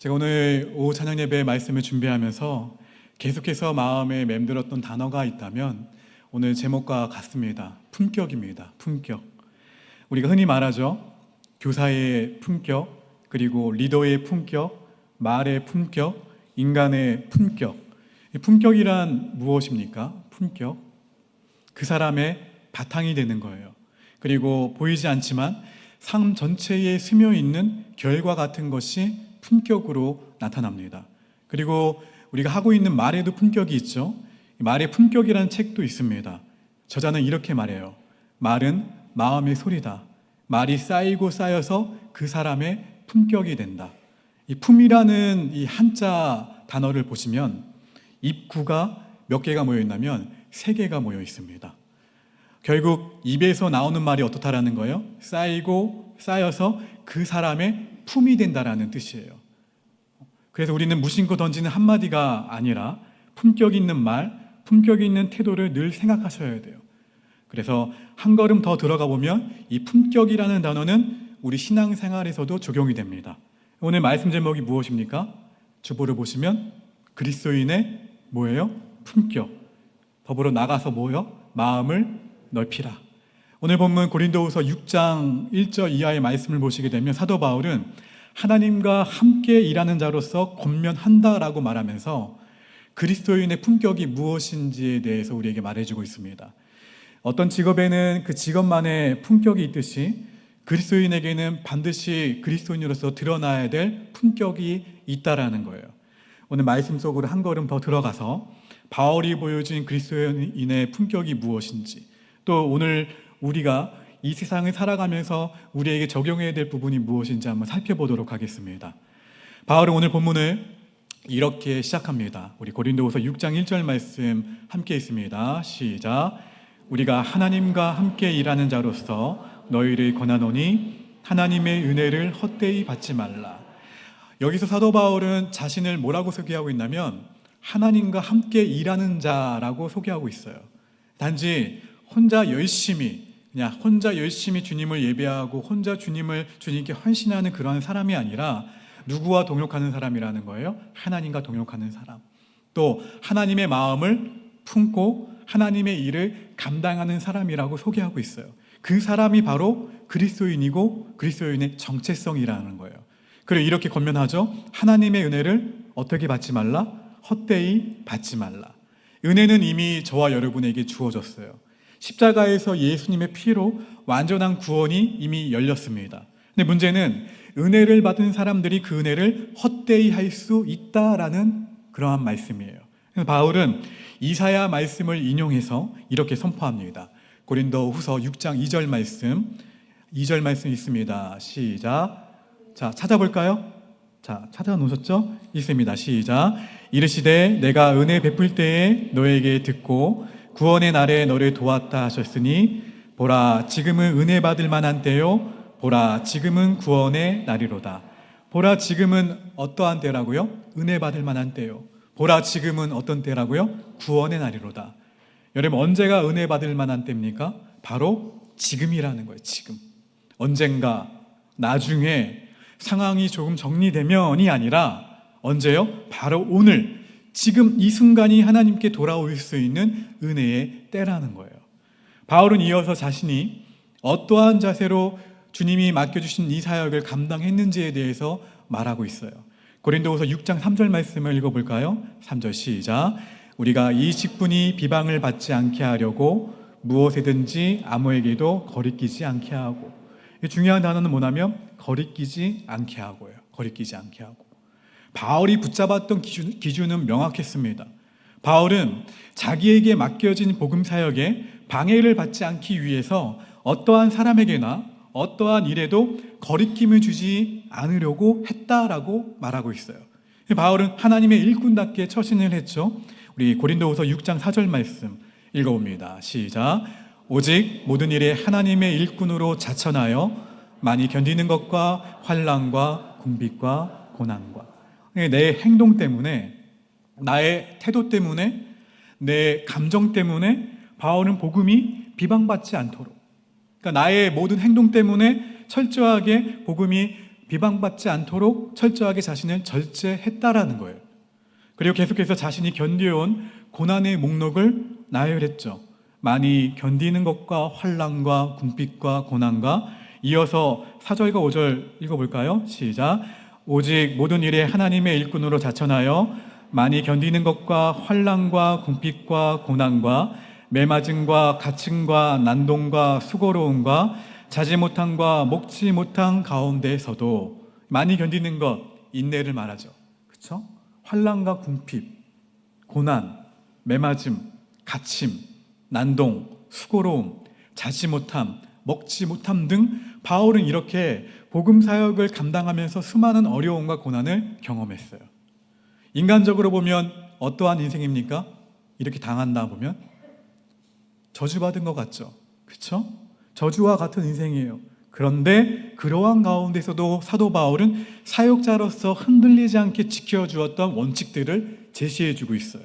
제가 오늘 오후 찬양 예배 말씀을 준비하면서 계속해서 마음에 맴들었던 단어가 있다면 오늘 제목과 같습니다. 품격입니다. 품격. 우리가 흔히 말하죠. 교사의 품격, 그리고 리더의 품격, 말의 품격, 인간의 품격. 이 품격이란 무엇입니까? 품격. 그 사람의 바탕이 되는 거예요. 그리고 보이지 않지만 삶 전체에 스며 있는 결과 같은 것이 품격으로 나타납니다. 그리고 우리가 하고 있는 말에도 품격이 있죠. 말의 품격이라는 책도 있습니다. 저자는 이렇게 말해요. 말은 마음의 소리다. 말이 쌓이고 쌓여서 그 사람의 품격이 된다. 이 품이라는 이 한자 단어를 보시면 입구가 몇 개가 모여 있냐면 3개가 모여 있습니다. 결국 입에서 나오는 말이 어떻다라는 거예요? 쌓이고 쌓여서 그 사람의 품이 된다라는 뜻이에요. 그래서 우리는 무심코 던지는 한마디가 아니라 품격 있는 말, 품격 있는 태도를 늘 생각하셔야 돼요. 그래서 한 걸음 더 들어가 보면 이 품격이라는 단어는 우리 신앙생활에서도 적용이 됩니다. 오늘 말씀 제목이 무엇입니까? 주보를 보시면 그리스도인의 뭐예요? 품격. 더불어 나가서 뭐예요? 마음을 넓히라. 오늘 본문 고린도후서 6장 1절 이하의 말씀을 보시게 되면 사도 바울은 하나님과 함께 일하는 자로서 권면한다라고 말하면서 그리스도인의 품격이 무엇인지에 대해서 우리에게 말해주고 있습니다. 어떤 직업에는 그 직업만의 품격이 있듯이 그리스도인에게는 반드시 그리스도인으로서 드러나야 될 품격이 있다라는 거예요. 오늘 말씀 속으로 한 걸음 더 들어가서 바울이 보여준 그리스도인의 품격이 무엇인지, 또 오늘 우리가 이 세상을 살아가면서 우리에게 적용해야 될 부분이 무엇인지 한번 살펴보도록 하겠습니다. 바울은 오늘 본문을 이렇게 시작합니다. 우리 고린도후서 6장 1절 말씀 함께 있습니다. 시작. 우리가 하나님과 함께 일하는 자로서 너희를 권하노니 하나님의 은혜를 헛되이 받지 말라. 여기서 사도 바울은 자신을 뭐라고 소개하고 있냐면 하나님과 함께 일하는 자라고 소개하고 있어요. 단지 혼자 열심히 주님을 예배하고 혼자 주님께 헌신하는 그런 사람이 아니라 누구와 동역하는 사람이라는 거예요? 하나님과 동역하는 사람. 또 하나님의 마음을 품고 하나님의 일을 감당하는 사람이라고 소개하고 있어요. 그 사람이 바로 그리스도인이고 그리스도인의 정체성이라는 거예요. 그리고 이렇게 권면하죠. 하나님의 은혜를 어떻게 받지 말라? 헛되이 받지 말라. 은혜는 이미 저와 여러분에게 주어졌어요. 십자가에서 예수님의 피로 완전한 구원이 이미 열렸습니다. 근데 문제는 은혜를 받은 사람들이 그 은혜를 헛되이 할 수 있다라는 그러한 말씀이에요. 그래서 바울은 이사야 말씀을 인용해서 이렇게 선포합니다. 고린도후서 6장 2절 말씀 있습니다. 시작. 자, 찾아볼까요? 자, 찾아놓으셨죠? 있습니다. 시작. 이르시되 내가 은혜 베풀 때에 너에게 듣고 구원의 날에 너를 도왔다 하셨으니 보라 지금은 은혜 받을 만한 때요 보라 지금은 구원의 날이로다. 보라 지금은 어떠한 때라고요? 은혜 받을 만한 때요. 보라 지금은 어떤 때라고요? 구원의 날이로다. 여러분 언제가 은혜 받을 만한 때입니까? 바로 지금이라는 거예요. 지금. 언젠가 나중에 상황이 조금 정리되면이 아니라 언제요? 바로 오늘 지금 이 순간이 하나님께 돌아올 수 있는 은혜의 때라는 거예요. 바울은 이어서 자신이 어떠한 자세로 주님이 맡겨주신 이 사역을 감당했는지에 대해서 말하고 있어요. 고린도후서 6장 3절 말씀을 읽어볼까요? 3절 시작. 우리가 이 직분이 비방을 받지 않게 하려고 무엇이든지 아무에게도 거리끼지 않게 하고. 중요한 단어는 뭐냐면 거리끼지 않게 하고요. 거리끼지 않게 하고. 바울이 붙잡았던 기준은 명확했습니다. 바울은 자기에게 맡겨진 복음 사역에 방해를 받지 않기 위해서 어떠한 사람에게나 어떠한 일에도 거리낌을 주지 않으려고 했다라고 말하고 있어요. 바울은 하나님의 일꾼답게 처신을 했죠. 우리 고린도후서 6장 4절 말씀 읽어봅니다. 시작. 오직 모든 일에 하나님의 일꾼으로 자천하여 많이 견디는 것과 환난과 궁핍과 고난과. 내 행동 때문에, 나의 태도 때문에, 내 감정 때문에 바울은 복음이 비방받지 않도록, 그러니까 나의 모든 행동 때문에 철저하게 복음이 비방받지 않도록 철저하게 자신을 절제했다라는 거예요. 그리고 계속해서 자신이 견뎌온 고난의 목록을 나열했죠. 많이 견디는 것과 환난과 궁핍과 고난과, 이어서 4절과 5절 읽어볼까요? 시작. 오직 모든 일에 하나님의 일꾼으로 자천하여 많이 견디는 것과 환난과 궁핍과 고난과 매맞음과 갇힘과 난동과 수고로움과 자지 못함과 먹지 못한 가운데서도, 많이 견디는 것, 인내를 말하죠. 그렇죠? 환난과 궁핍, 고난, 매맞음, 갇힘, 난동, 수고로움, 자지 못함, 먹지 못함 등 바울은 이렇게 복음 사역을 감당하면서 수많은 어려움과 고난을 경험했어요. 인간적으로 보면 어떠한 인생입니까? 이렇게 당한다 보면 저주받은 것 같죠? 그렇죠? 저주와 같은 인생이에요. 그런데 그러한 가운데서도 사도 바울은 사역자로서 흔들리지 않게 지켜주었던 원칙들을 제시해주고 있어요.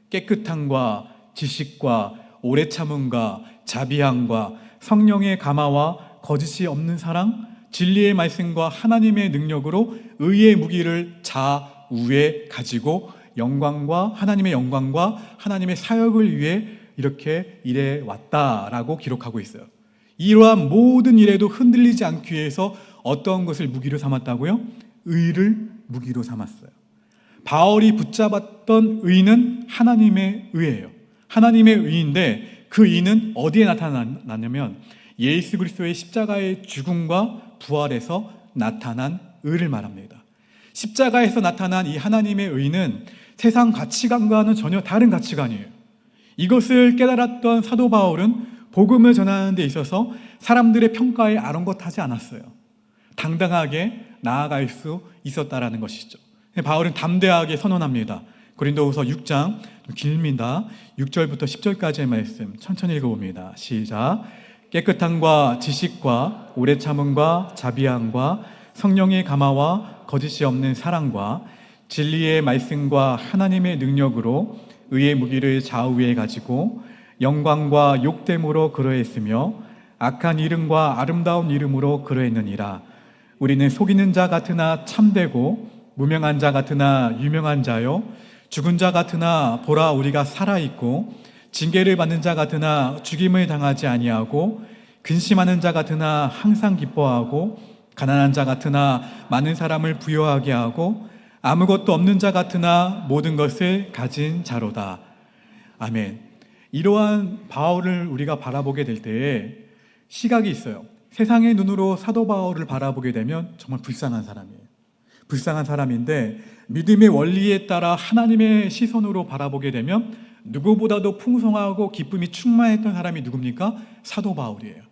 깨끗함과 지식과 오래 참음과 자비함과 성령의 감화와 거짓이 없는 사랑, 진리의 말씀과 하나님의 능력으로 의의 무기를 좌우에 가지고 하나님의 영광과 하나님의 사역을 위해 이렇게 일해 왔다라고 기록하고 있어요. 이러한 모든 일에도 흔들리지 않기 위해서 어떤 것을 무기로 삼았다고요? 의를 무기로 삼았어요. 바울이 붙잡았던 의는 하나님의 의예요. 하나님의 의인데, 그 의는 어디에 나타나냐면 예수 그리스도의 십자가의 죽음과 부활에서 나타난 의를 말합니다. 십자가에서 나타난 이 하나님의 의는 세상 가치관과는 전혀 다른 가치관이에요. 이것을 깨달았던 사도 바울은 복음을 전하는 데 있어서 사람들의 평가에 아랑곳하지 않았어요. 당당하게 나아갈 수 있었다라는 것이죠. 바울은 담대하게 선언합니다. 고린도후서 6장, 길입니다. 6절부터 10절까지의 말씀 천천히 읽어봅니다. 시작. 깨끗함과 지식과 오래 참음과 자비함과 성령의 감화와 거짓이 없는 사랑과 진리의 말씀과 하나님의 능력으로 의의 무기를 좌우에 가지고 영광과 욕됨으로 그러했으며 악한 이름과 아름다운 이름으로 그러했느니라. 우리는 속이는 자 같으나 참되고 무명한 자 같으나 유명한 자요, 죽은 자 같으나 보라 우리가 살아있고 징계를 받는 자 같으나 죽임을 당하지 아니하고 근심하는 자 같으나 항상 기뻐하고 가난한 자 같으나 많은 사람을 부유하게 하고 아무것도 없는 자 같으나 모든 것을 가진 자로다. 아멘. 이러한 바울을 우리가 바라보게 될 때에 시각이 있어요. 세상의 눈으로 사도 바울을 바라보게 되면 정말 불쌍한 사람이에요. 불쌍한 사람인데, 믿음의 원리에 따라 하나님의 시선으로 바라보게 되면 누구보다도 풍성하고 기쁨이 충만했던 사람이 누굽니까? 사도 바울이에요.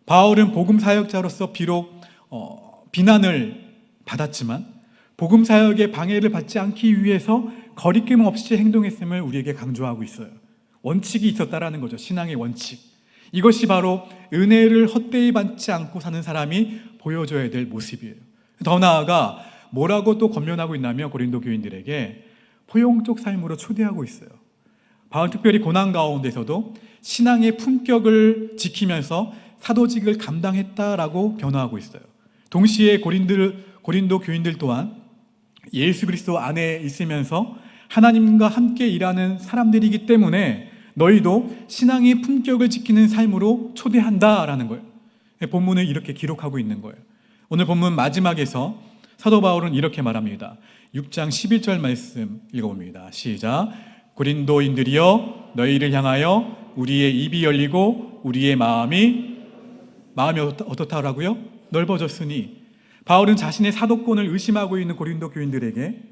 바울은 복음 사역자로서 비록 비난을 받았지만 복음 사역에 방해를 받지 않기 위해서 거리낌 없이 행동했음을 우리에게 강조하고 있어요. 원칙이 있었다라는 거죠. 신앙의 원칙. 이것이 바로 은혜를 헛되이 받지 않고 사는 사람이 보여줘야 될 모습이에요. 더 나아가 뭐라고 또 권면하고 있냐면 고린도 교인들에게 포용적 삶으로 초대하고 있어요. 바울 특별히 고난 가운데서도 신앙의 품격을 지키면서 사도직을 감당했다라고 변호하고 있어요. 동시에 고린도 교인들 또한 예수 그리스도 안에 있으면서 하나님과 함께 일하는 사람들이기 때문에 너희도 신앙의 품격을 지키는 삶으로 초대한다라는 거예요. 본문을 이렇게 기록하고 있는 거예요. 오늘 본문 마지막에서 사도 바울은 이렇게 말합니다. 6장 11절 말씀 읽어봅니다. 시작. 고린도인들이여 너희를 향하여 우리의 입이 열리고 우리의 마음이 어떻다라고요? 넓어졌으니, 바울은 자신의 사도권을 의심하고 있는 고린도 교인들에게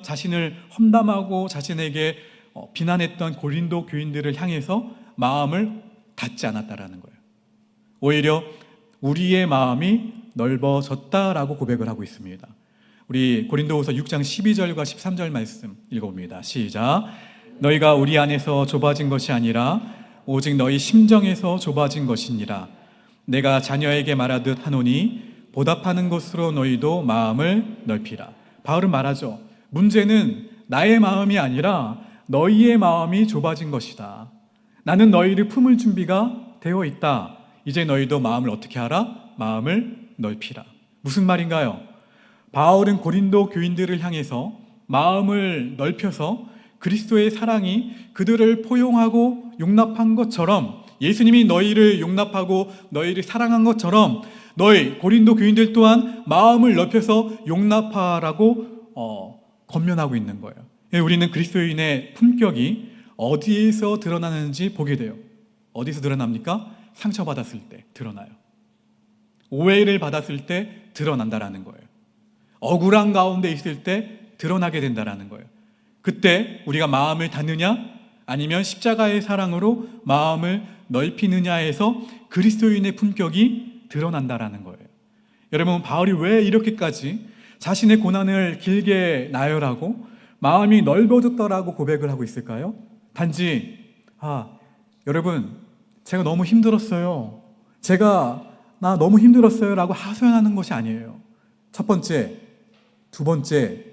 자신을 험담하고 자신에게 비난했던 고린도 교인들을 향해서 마음을 닫지 않았다라는 거예요. 오히려 우리의 마음이 넓어졌다라고 고백을 하고 있습니다. 우리 고린도후서 6장 12절과 13절 말씀 읽어봅니다. 시작. 너희가 우리 안에서 좁아진 것이 아니라 오직 너희 심정에서 좁아진 것이니라. 내가 자녀에게 말하듯 하노니 보답하는 것으로 너희도 마음을 넓히라. 바울은 말하죠. 문제는 나의 마음이 아니라 너희의 마음이 좁아진 것이다. 나는 너희를 품을 준비가 되어 있다. 이제 너희도 마음을 어떻게 하라? 마음을 넓히라. 무슨 말인가요? 바울은 고린도 교인들을 향해서 마음을 넓혀서 그리스도의 사랑이 그들을 포용하고 용납한 것처럼, 예수님이 너희를 용납하고 너희를 사랑한 것처럼 너희 고린도 교인들 또한 마음을 넓혀서 용납하라고 권면하고 있는 거예요. 우리는 그리스도인의 품격이 어디에서 드러나는지 보게 돼요. 어디서 드러납니까? 상처받았을 때 드러나요. 오해를 받았을 때 드러난다라는 거예요. 억울한 가운데 있을 때 드러나게 된다라는 거예요. 그때 우리가 마음을 닫느냐 아니면 십자가의 사랑으로 마음을 넓히느냐에서 그리스도인의 품격이 드러난다라는 거예요. 여러분, 바울이 왜 이렇게까지 자신의 고난을 길게 나열하고 마음이 넓어졌더라고 고백을 하고 있을까요? 단지 여러분, 제가 너무 힘들었어요. 나 너무 힘들었어요 라고 하소연하는 것이 아니에요. 첫 번째, 두 번째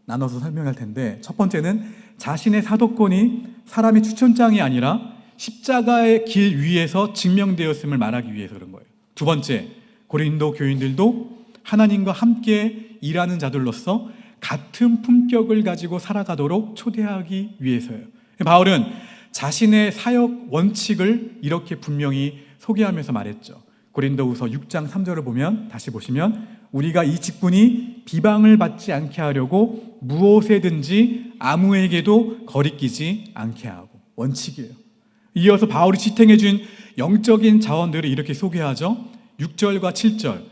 나눠서 설명할 텐데, 첫 번째는 자신의 사도권이 사람의 추천장이 아니라 십자가의 길 위에서 증명되었음을 말하기 위해서 그런 거예요. 두 번째, 고린도 교인들도 하나님과 함께 일하는 자들로서 같은 품격을 가지고 살아가도록 초대하기 위해서요. 바울은 자신의 사역 원칙을 이렇게 분명히 소개하면서 말했죠. 고린도후서 6장 3절을 보면, 다시 보시면, 우리가 이 직분이 비방을 받지 않게 하려고 무엇에든지 아무에게도 거리끼지 않게 하고, 원칙이에요. 이어서 바울이 지탱해 준 영적인 자원들을 이렇게 소개하죠. 6절과 7절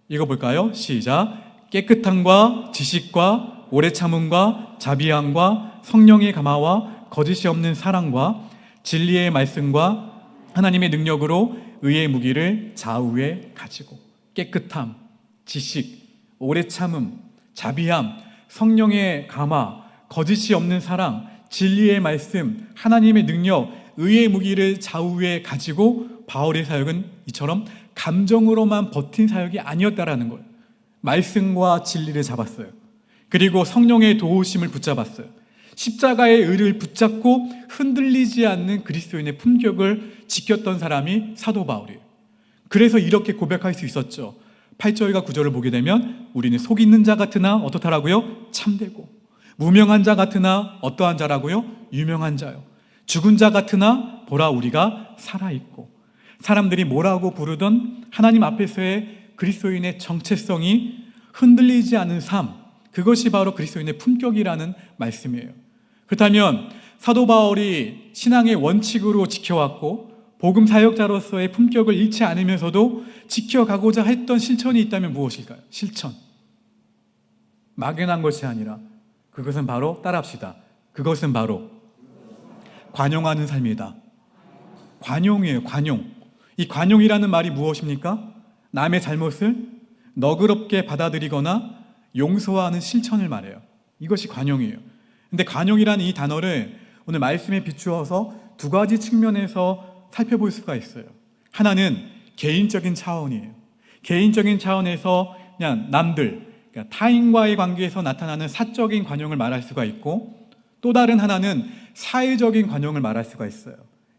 읽어볼까요? 시작. 깨끗함과 지식과 오래 참음과 자비함과 성령의 감화와 거짓이 없는 사랑과 진리의 말씀과 하나님의 능력으로 의의 무기를 좌우에 가지고, 깨끗함, 지식, 오래 참음, 자비함, 성령의 감화, 거짓이 없는 사랑, 진리의 말씀, 하나님의 능력, 의의 무기를 좌우에 가지고 바울의 사역은 이처럼 감정으로만 버틴 사역이 아니었다라는 거예요. 말씀과 진리를 잡았어요. 그리고 성령의 도우심을 붙잡았어요. 십자가의 의를 붙잡고 흔들리지 않는 그리스도인의 품격을 지켰던 사람이 사도 바울이에요. 그래서 이렇게 고백할 수 있었죠. 8절과 9절을 보게 되면, 우리는 속 있는 자 같으나 어떻다라고요? 참되고, 무명한 자 같으나 어떠한 자라고요? 유명한 자요. 죽은 자 같으나 보라 우리가 살아있고. 사람들이 뭐라고 부르던 하나님 앞에서의 그리스도인의 정체성이 흔들리지 않은 삶, 그것이 바로 그리스도인의 품격이라는 말씀이에요. 그렇다면 사도 바울이 신앙의 원칙으로 지켜왔고 복음 사역자로서의 품격을 잃지 않으면서도 지켜가고자 했던 실천이 있다면 무엇일까요? 실천. 막연한 것이 아니라 그것은 바로, 따라합시다, 그것은 바로 관용하는 삶이다. 관용이에요. 관용. 이 관용이라는 말이 무엇입니까? 남의 잘못을 너그럽게 받아들이거나 용서하는 실천을 말해요. 이것이 관용이에요. 근데 관용이라는 이 단어를 오늘 말씀에 비추어서 두 가지 측면에서 살펴볼 수가 있어요. 하나는 개인적인 차원이에요. 개인적인 차원에서 그냥 남들, 그러니까 타인과의 관계에서 나타나는 사적인 관용을 말할 수가 있고, 또 다른 하나는 사회적인 관용을 말할 수가 있어요.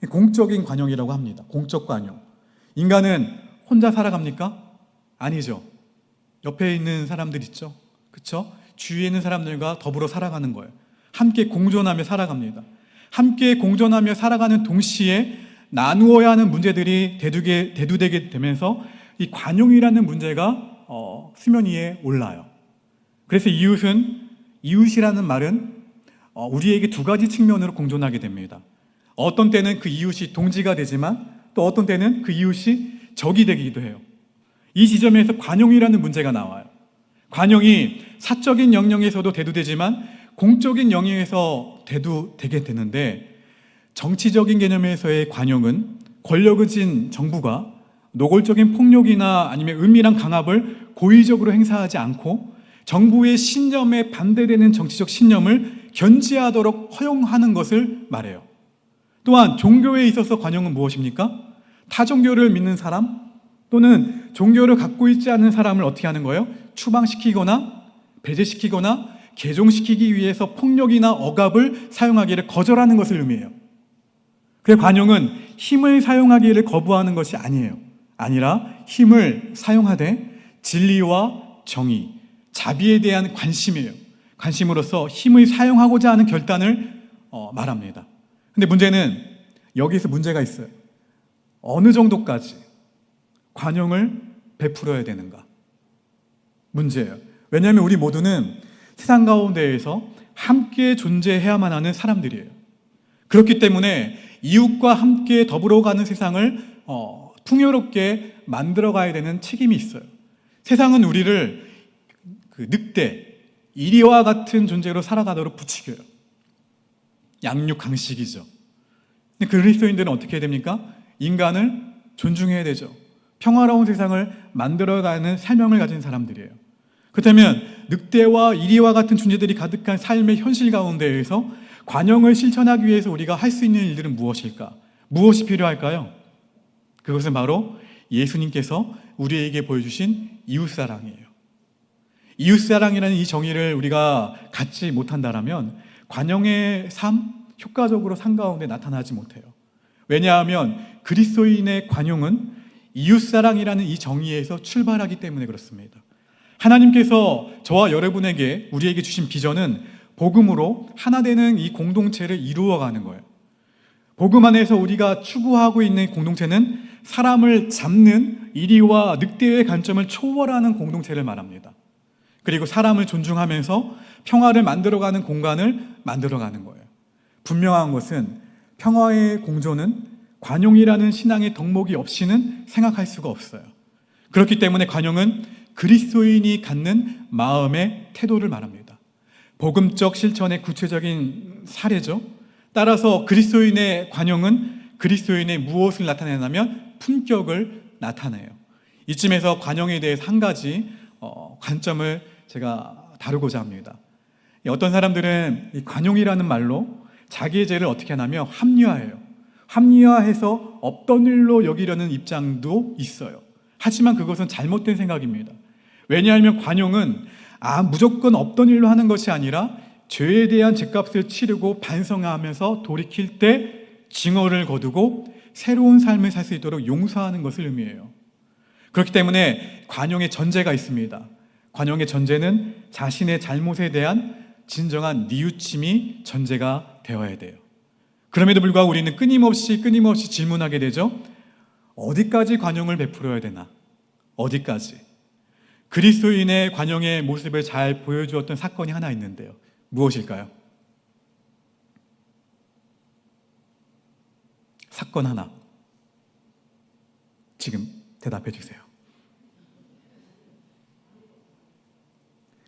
공적인 관용이라고 합니다. 공적 관용. 인간은 혼자 살아갑니까? 아니죠. 옆에 있는 사람들 있죠. 그렇죠? 주위에 있는 사람들과 더불어 살아가는 거예요. 함께 공존하며 살아갑니다. 함께 공존하며 살아가는 동시에 나누어야 하는 문제들이 대두되게 되면서 이 관용이라는 문제가 수면 위에 올라요. 그래서 이웃이라는 말은 우리에게 두 가지 측면으로 공존하게 됩니다. 어떤 때는 그 이웃이 동지가 되지만 또 어떤 때는 그 이웃이 적이 되기도 해요. 이 지점에서 관용이라는 문제가 나와요. 관용이 사적인 영역에서도 대두되지만 공적인 영역에서 대두되게 되는데, 정치적인 개념에서의 관용은 권력을 쥔 정부가 노골적인 폭력이나 아니면 은밀한 강압을 고의적으로 행사하지 않고 정부의 신념에 반대되는 정치적 신념을 견지하도록 허용하는 것을 말해요. 또한 종교에 있어서 관용은 무엇입니까? 타 종교를 믿는 사람 또는 종교를 갖고 있지 않은 사람을 어떻게 하는 거예요? 추방시키거나 배제시키거나 개종시키기 위해서 폭력이나 억압을 사용하기를 거절하는 것을 의미해요. 그래서 관용은 힘을 사용하기를 거부하는 것이 아니라 힘을 사용하되 진리와 정의, 자비에 대한 관심이에요. 관심으로서 힘을 사용하고자 하는 결단을 말합니다. 근데 문제는 여기서 문제가 있어요. 어느 정도까지 관용을 베풀어야 되는가? 문제예요. 왜냐하면 우리 모두는 세상 가운데에서 함께 존재해야만 하는 사람들이에요. 그렇기 때문에 이웃과 함께 더불어가는 세상을 풍요롭게 만들어가야 되는 책임이 있어요. 세상은 우리를 그 늑대, 이리와 같은 존재로 살아가도록 부추겨요. 양육강식이죠. 근데 그리스도인들은 어떻게 해야 됩니까? 인간을 존중해야 되죠. 평화로운 세상을 만들어가는 사명을 가진 사람들이에요. 그렇다면 늑대와 이리와 같은 존재들이 가득한 삶의 현실 가운데에서 관용을 실천하기 위해서 우리가 할 수 있는 일들은 무엇일까? 무엇이 필요할까요? 그것은 바로 예수님께서 우리에게 보여주신 이웃사랑이에요. 이웃사랑이라는 이 정의를 우리가 갖지 못한다면 관용의 삶, 효과적으로 삶 가운데 나타나지 못해요. 왜냐하면 그리스도인의 관용은 이웃사랑이라는 이 정의에서 출발하기 때문에 그렇습니다. 하나님께서 저와 여러분에게, 우리에게 주신 비전은 복음으로 하나 되는 이 공동체를 이루어가는 거예요. 복음 안에서 우리가 추구하고 있는 공동체는 사람을 잡는 이리와 늑대의 관점을 초월하는 공동체를 말합니다. 그리고 사람을 존중하면서 평화를 만들어가는 공간을 만들어가는 거예요. 분명한 것은 평화의 공존은 관용이라는 신앙의 덕목이 없이는 생각할 수가 없어요. 그렇기 때문에 관용은 그리스도인이 갖는 마음의 태도를 말합니다. 복음적 실천의 구체적인 사례죠. 따라서 그리스도인의 관용은 그리스도인의 무엇을 나타내냐면 품격을 나타내요. 이쯤에서 관용에 대해서 한 가지 관점을 제가 다루고자 합니다. 어떤 사람들은 이 관용이라는 말로 자기의 죄를 어떻게 하냐면 합리화해요. 합리화해서 없던 일로 여기려는 입장도 있어요. 하지만 그것은 잘못된 생각입니다. 왜냐하면 관용은 무조건 없던 일로 하는 것이 아니라 죄에 대한 죄값을 치르고 반성하면서 돌이킬 때 징후를 거두고 새로운 삶을 살 수 있도록 용서하는 것을 의미해요. 그렇기 때문에 관용의 전제가 있습니다. 관용의 전제는 자신의 잘못에 대한 진정한 뉘우침이 전제가 되어야 돼요. 그럼에도 불구하고 우리는 끊임없이 질문하게 되죠. 어디까지 관용을 베풀어야 되나? 어디까지? 그리스도인의 관용의 모습을 잘 보여주었던 사건이 하나 있는데요. 무엇일까요? 사건 하나. 지금 대답해 주세요.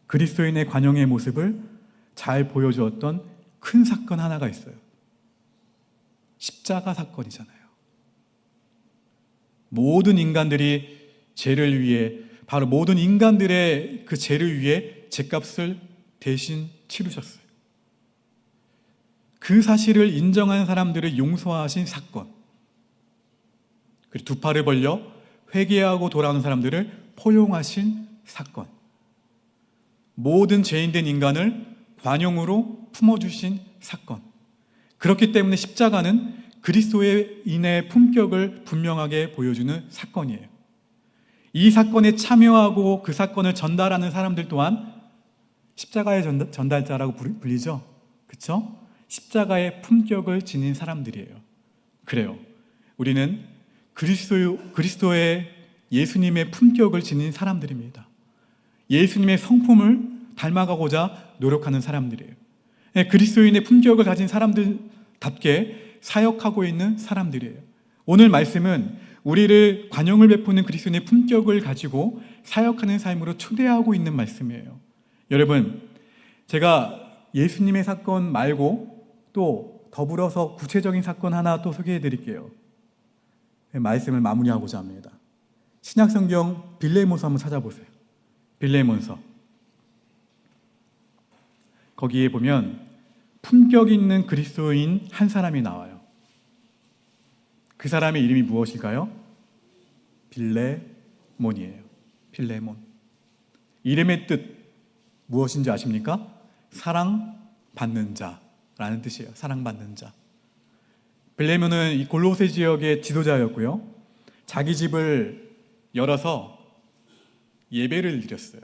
그리스도인의 관용의 모습을 잘 보여주었던 큰 사건 하나가 있어요. 십자가 사건이잖아요. 모든 인간들이 죄를 위해, 바로 모든 인간들의 그 죄를 위해 죄값을 대신 치르셨어요. 그 사실을 인정한 사람들을 용서하신 사건. 그리고 두 팔을 벌려 회개하고 돌아오는 사람들을 포용하신 사건. 모든 죄인된 인간을 관용으로 품어주신 사건. 그렇기 때문에 십자가는 그리스도인의 품격을 분명하게 보여주는 사건이에요. 이 사건에 참여하고 그 사건을 전달하는 사람들 또한 십자가의 전달자라고 불리죠. 그렇죠? 십자가의 품격을 지닌 사람들이에요. 그래요. 우리는 그리스도의 예수님의 품격을 지닌 사람들입니다. 예수님의 성품을 닮아가고자 노력하는 사람들이에요. 그리스도인의 품격을 가진 사람들답게 사역하고 있는 사람들이에요. 오늘 말씀은 우리를 관용을 베푸는 그리스도인의 품격을 가지고 사역하는 삶으로 초대하고 있는 말씀이에요. 여러분, 제가 예수님의 사건 말고 또 더불어서 구체적인 사건 하나 또 소개해 드릴게요. 말씀을 마무리하고자 합니다. 신약성경 빌레몬서 한번 찾아보세요. 빌레몬서. 거기에 보면 품격 있는 그리스도인 한 사람이 나와요. 그 사람의 이름이 무엇일까요? 빌레몬이에요. 빌레몬. 이름의 뜻 무엇인지 아십니까? 사랑받는 자라는 뜻이에요. 사랑받는 자. 빌레몬은 이 골로새 지역의 지도자였고요. 자기 집을 열어서 예배를 드렸어요.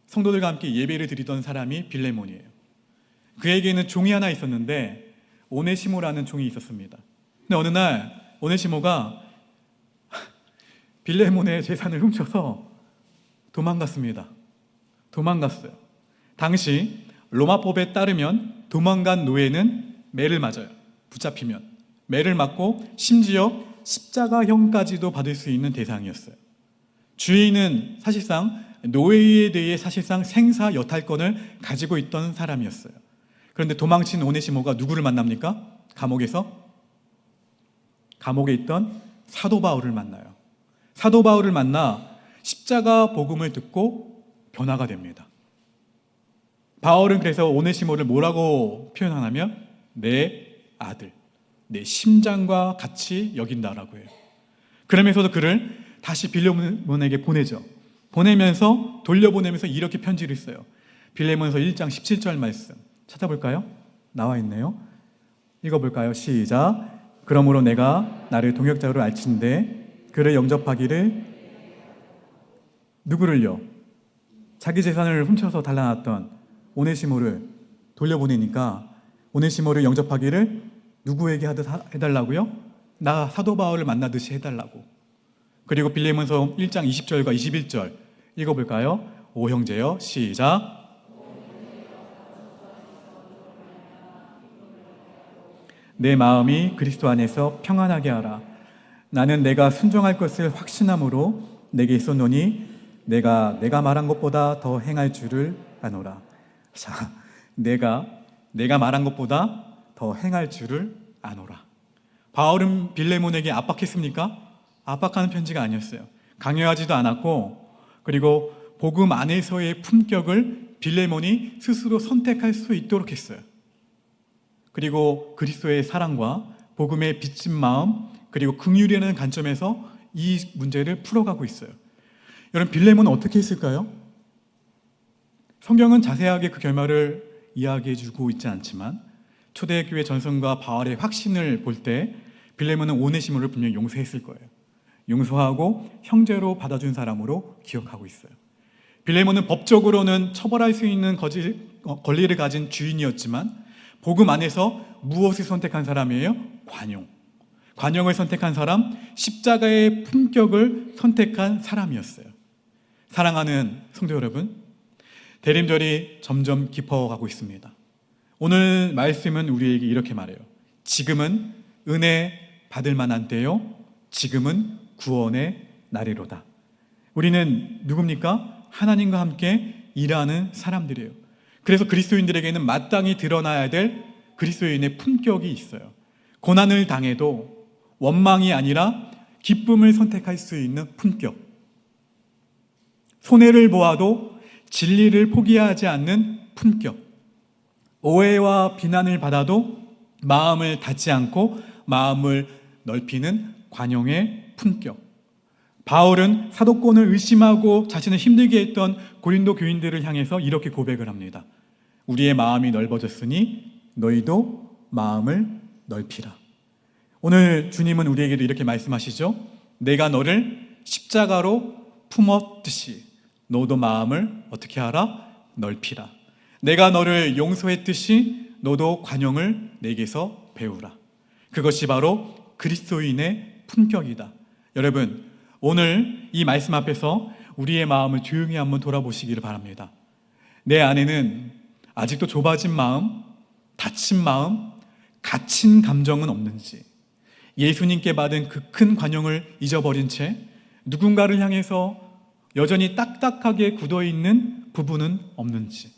성도들과 함께 예배를 드리던 사람이 빌레몬이에요. 그에게는 종이 하나 있었는데 오네시모라는 종이 있었습니다. 근데 어느 날 오네시모가 빌레몬의 재산을 훔쳐서 도망갔습니다. 도망갔어요. 당시 로마법에 따르면 도망간 노예는 매를 맞아요. 붙잡히면 매를 맞고 심지어 십자가형까지도 받을 수 있는 대상이었어요. 주인은 사실상 노예에 대해 사실상 생사 여탈권을 가지고 있던 사람이었어요. 그런데 도망친 오네시모가 누구를 만납니까? 감옥에 있던 사도 바울을 만나요. 사도 바울을 만나 십자가 복음을 듣고 변화가 됩니다. 바울은 그래서 오네시모를 뭐라고 표현하냐면 내 아들, 내 심장과 같이 여긴다라고 해요. 그러면서도 그를 다시 빌레몬에게 보내죠. 돌려보내면서 이렇게 편지를 써요. 빌레몬서 1장 17절 말씀 찾아볼까요? 나와 있네요. 읽어볼까요? 시작. 그러므로 내가 나를 동역자로 알친데 그를 영접하기를. 누구를요? 자기 재산을 훔쳐서 달라놨던 오네시모를 돌려보내니까 오네시모를 영접하기를 누구에게 해달라고요? 나 사도 바울을 만나듯이 해달라고. 그리고 빌레몬서 1장 20절과 21절 읽어볼까요? 오 형제여 시작. 내 마음이 그리스도 안에서 평안하게 하라. 나는 내가 순종할 것을 확신함으로 내게 있었노니 내가 말한 것보다 더 행할 줄을 아노라. 자, 내가 말한 것보다 더 행할 줄을 아노라. 바울은 빌레몬에게 압박했습니까? 압박하는 편지가 아니었어요. 강요하지도 않았고, 그리고 복음 안에서의 품격을 빌레몬이 스스로 선택할 수 있도록 했어요. 그리고 그리스도의 사랑과 복음의 빚진 마음, 그리고 긍휼이라는 관점에서 이 문제를 풀어가고 있어요. 여러분, 빌레몬은 어떻게 했을까요? 성경은 자세하게 그 결말을 이야기해주고 있지 않지만 초대교회 전성과 바울의 확신을 볼 때 빌레몬은 오네시모를 분명히 용서했을 거예요. 용서하고 형제로 받아준 사람으로 기억하고 있어요. 빌레몬은 법적으로는 처벌할 수 있는 권리를 가진 주인이었지만 복음 안에서 무엇을 선택한 사람이에요? 관용을 선택한 사람, 십자가의 품격을 선택한 사람이었어요. 사랑하는 성도 여러분, 대림절이 점점 깊어가고 있습니다. 오늘 말씀은 우리에게 이렇게 말해요. 지금은 은혜 받을 만한 때요, 지금은 구원의 날이로다. 우리는 누굽니까? 하나님과 함께 일하는 사람들이에요. 그래서 그리스도인들에게는 마땅히 드러나야 될 그리스도인의 품격이 있어요. 고난을 당해도 원망이 아니라 기쁨을 선택할 수 있는 품격. 손해를 보아도 진리를 포기하지 않는 품격. 오해와 비난을 받아도 마음을 닫지 않고 마음을 넓히는 관용의 품격. 바울은 사도권을 의심하고 자신을 힘들게 했던 고린도 교인들을 향해서 이렇게 고백을 합니다. 우리의 마음이 넓어졌으니 너희도 마음을 넓히라. 오늘 주님은 우리에게도 이렇게 말씀하시죠. 내가 너를 십자가로 품었듯이 너도 마음을 어떻게 하라? 넓히라. 내가 너를 용서했듯이 너도 관용을 내게서 배우라. 그것이 바로 그리스도인의 품격이다. 여러분, 오늘 이 말씀 앞에서 우리의 마음을 조용히 한번 돌아보시기를 바랍니다. 내 안에는 아직도 좁아진 마음, 닫힌 마음, 갇힌 감정은 없는지, 예수님께 받은 그 큰 관용을 잊어버린 채 누군가를 향해서 여전히 딱딱하게 굳어있는 부분은 없는지,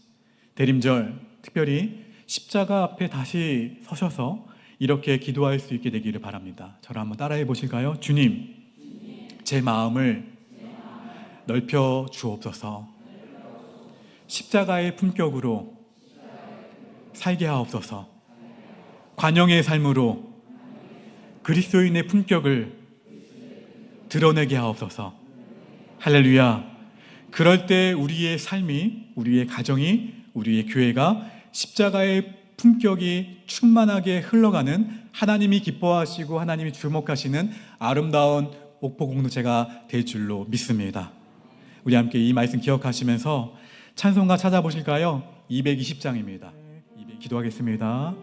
대림절 특별히 십자가 앞에 다시 서셔서 이렇게 기도할 수 있게 되기를 바랍니다. 저를 한번 따라해 보실까요? 주님, 제 마음을 넓혀 주옵소서. 십자가의 품격으로 살게 하옵소서. 관용의 삶으로 그리스도인의 품격을 드러내게 하옵소서. 할렐루야. 그럴 때 우리의 삶이, 우리의 가정이, 우리의 교회가 십자가의 품격이 충만하게 흘러가는, 하나님이 기뻐하시고 하나님이 주목하시는 아름다운 옥포 공동체가 될 줄로 믿습니다. 우리 함께 이 말씀 기억하시면서 찬송가 찾아보실까요? 220장입니다. 기도하겠습니다.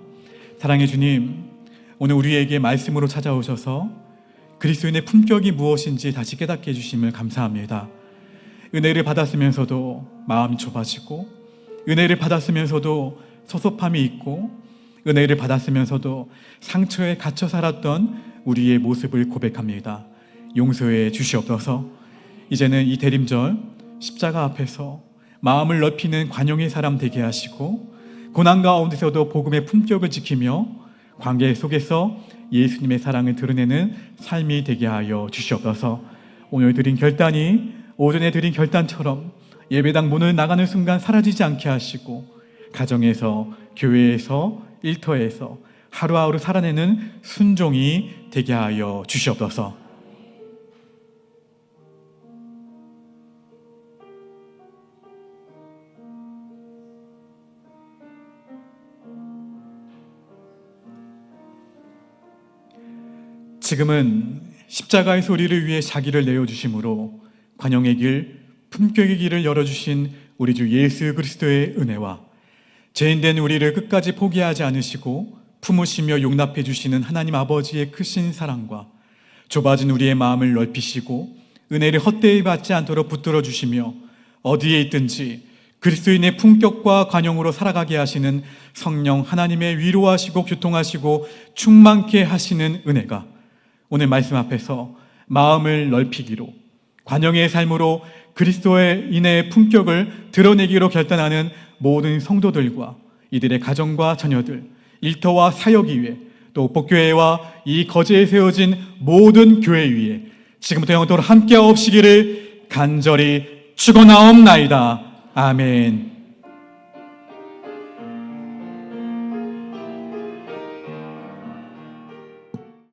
사랑의 주님, 오늘 우리에게 말씀으로 찾아오셔서 그리스도인의 품격이 무엇인지 다시 깨닫게 해주심을 감사합니다. 은혜를 받았으면서도 마음이 좁아지고, 은혜를 받았으면서도 섭섭함이 있고, 은혜를 받았으면서도 상처에 갇혀 살았던 우리의 모습을 고백합니다. 용서해 주시옵소서. 이제는 이 대림절 십자가 앞에서 마음을 넓히는 관용의 사람 되게 하시고, 고난 가운데서도 복음의 품격을 지키며 관계 속에서 예수님의 사랑을 드러내는 삶이 되게 하여 주시옵소서. 오늘 드린 결단이 오전에 드린 결단처럼 예배당 문을 나가는 순간 사라지지 않게 하시고, 가정에서, 교회에서, 일터에서 하루하루 살아내는 순종이 되게 하여 주시옵소서. 지금은 십자가의 소리를 위해 자기를 내어주심으로 관용의 길, 품격의 길을 열어주신 우리 주 예수 그리스도의 은혜와 죄인된 우리를 끝까지 포기하지 않으시고 품으시며 용납해 주시는 하나님 아버지의 크신 사랑과 좁아진 우리의 마음을 넓히시고 은혜를 헛되이 받지 않도록 붙들어 주시며 어디에 있든지 그리스도인의 품격과 관용으로 살아가게 하시는 성령 하나님의 위로하시고 교통하시고 충만케 하시는 은혜가 오늘 말씀 앞에서 마음을 넓히기로, 관용의 삶으로 그리스도의 인의 품격을 드러내기로 결단하는 모든 성도들과 이들의 가정과 자녀들, 일터와 사역 위에, 또 복교회와 이 거제에 세워진 모든 교회 위에 지금부터 영원토록 함께하옵시기를 간절히 축원하옵나이다. 아멘.